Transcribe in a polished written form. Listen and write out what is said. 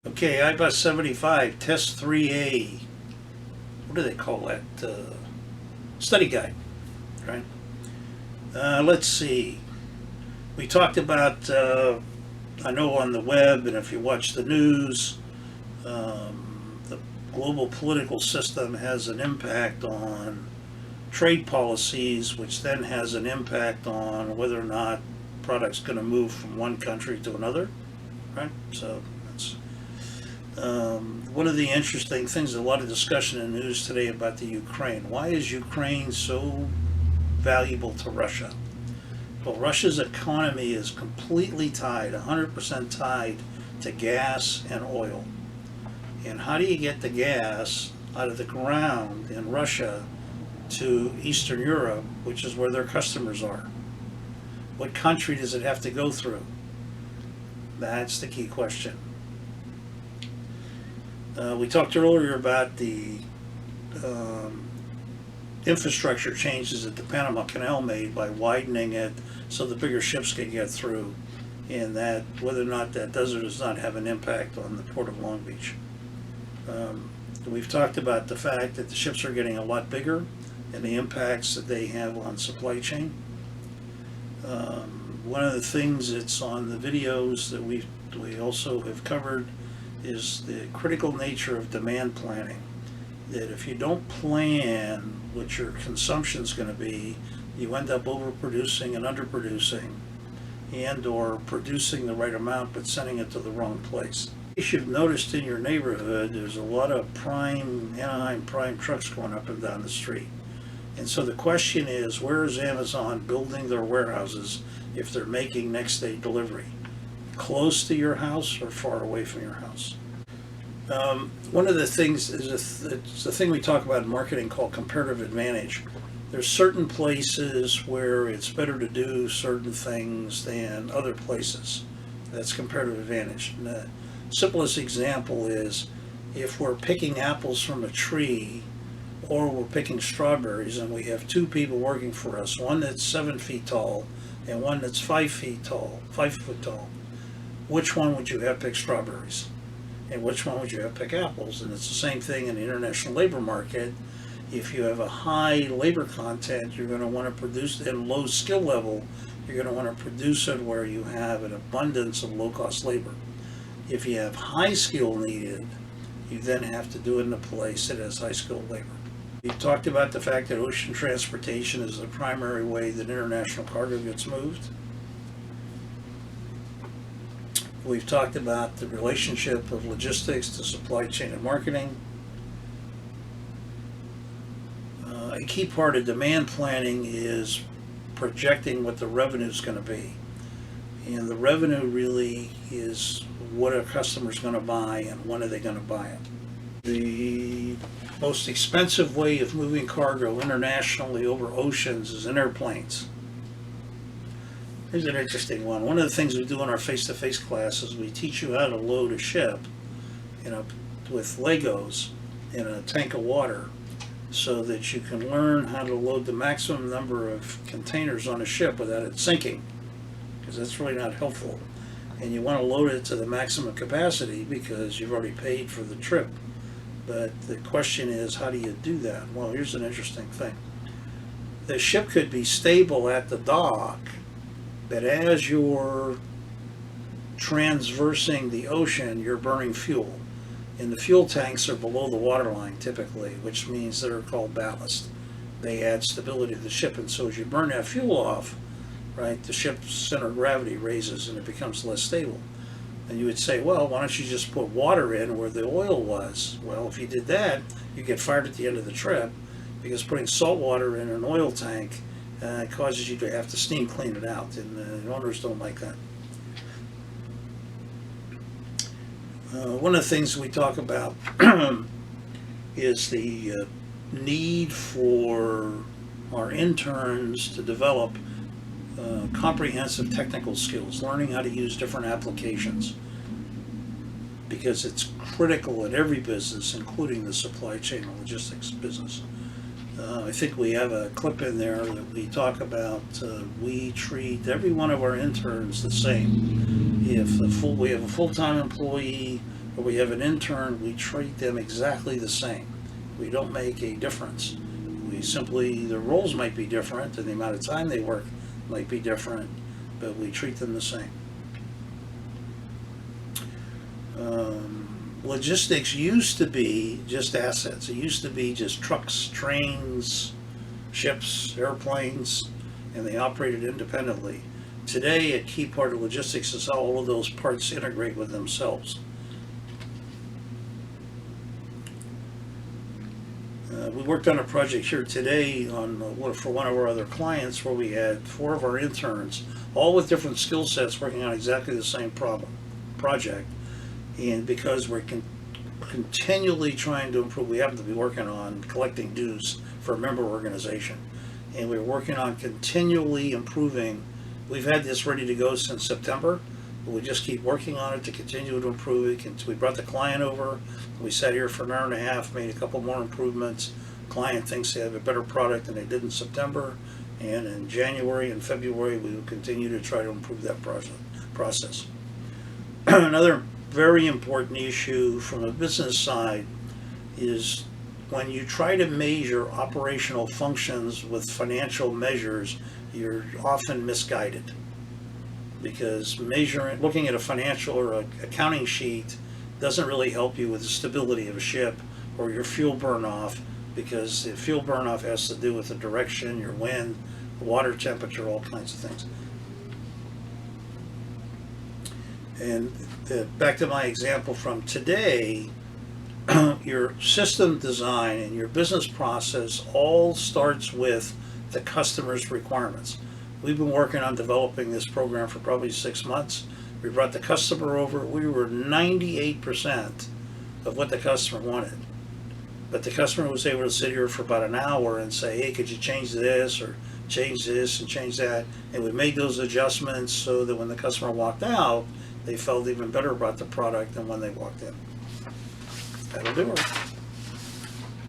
Okay, IBUS75, Test 3A. What do they call that? Study guide, right? Let's see. We talked about, I know on the web, and if you watch the news, the global political system has an impact on trade policies, which then has an impact on whether or not products going to move from one country to another, right? So that's one of the interesting things. A lot of discussion in the news today about the Ukraine. Why is Ukraine so valuable to Russia? Well, Russia's economy is completely tied, 100% tied to gas and oil. And how do you get the gas out of the ground in Russia to Eastern Europe, which is where their customers are? What country does it have to go through? That's the key question. We talked earlier about the infrastructure changes that the Panama Canal made by widening it so the bigger ships can get through, and that whether or not that does or does not have an impact on the Port of Long Beach. We've talked about the fact that the ships are getting a lot bigger and the impacts that they have on supply chain. One of the things that's on the videos that we also have covered is the critical nature of demand planning. That if you don't plan what your consumption is going to be, you end up overproducing and underproducing, and or producing the right amount but sending it to the wrong place. You should have noticed in your neighborhood there's a lot of Anaheim prime trucks going up and down the street. And so the question is, where is Amazon building their warehouses if they're making next day delivery? Close to your house or far away from your house? One of the things is it's the thing we talk about in marketing called comparative advantage. There's certain places where it's better to do certain things than other places. That's comparative advantage. And the simplest example is if we're picking apples from a tree or we're picking strawberries and we have two people working for us, one that's 7 feet tall and one that's 5 foot tall. Which one would you have pick strawberries? And which one would you have pick apples? And it's the same thing in the international labor market. If you have a high labor content, you're going to want to produce at low skill level, you're going to want to produce it where you have an abundance of low-cost labor. If you have high skill needed, you then have to do it in a place that has high skilled labor. We've talked about the fact that ocean transportation is the primary way that international cargo gets moved. We've talked about the relationship of logistics to supply chain and marketing. A key part of demand planning is projecting what the revenue is going to be. And the revenue really is what are customers going to buy and when are they going to buy it. The most expensive way of moving cargo internationally over oceans is in airplanes. Here's an interesting one. One of the things we do in our face-to-face classes, we teach you how to load a ship, with Legos in a tank of water, so that you can learn how to load the maximum number of containers on a ship without it sinking, because that's really not helpful. And you want to load it to the maximum capacity because you've already paid for the trip. But the question is, how do you do that? Well, here's an interesting thing. The ship could be stable at the dock, but as you're transversing the ocean, you're burning fuel. And the fuel tanks are below the waterline typically, which means they're called ballast. They add stability to the ship, and so as you burn that fuel off, right, the ship's center of gravity raises and it becomes less stable. And you would say, well, why don't you just put water in where the oil was? Well, if you did that, you get fired at the end of the trip, because putting salt water in an oil tank causes you to have to steam clean it out, and the owners don't like that. One of the things we talk about is the need for our interns to develop comprehensive technical skills, learning how to use different applications, because it's critical in every business, including the supply chain and logistics business. I think we have a clip in there that we talk about. We treat every one of our interns the same. If we have a full-time employee or we have an intern, we treat them exactly the same. We don't make a difference. We simply, the roles might be different and the amount of time they work might be different, but we treat them the same. Logistics used to be just assets. It used to be just trucks, trains, ships, airplanes, and they operated independently. Today, a key part of logistics is how all of those parts integrate with themselves. We worked on a project here today for one of our other clients where we had 4 of our interns, all with different skill sets, working on exactly the same project. And because we're continually trying to improve, we happen to be working on collecting dues for a member organization. And we're working on continually improving. We've had this ready to go since September, but we just keep working on it to continue to improve it. We brought the client over. We sat here for an hour and a half, made a couple more improvements. Client thinks they have a better product than they did in September. And in January and February, we will continue to try to improve that process. Another very important issue from a business side is when you try to measure operational functions with financial measures, you're often misguided, because looking at a financial or an accounting sheet doesn't really help you with the stability of a ship or your fuel burn off, because the fuel burn off has to do with the direction, your wind, the water temperature, all kinds of things. And back to my example from today, your system design and your business process all starts with the customer's requirements. We've been working on developing this program for probably 6 months. We brought the customer over. We were 98% of what the customer wanted. But the customer was able to sit here for about an hour and say, hey, could you change this or change this and change that? And we made those adjustments so that when the customer walked out, they felt even better about the product than when they walked in. That'll do it.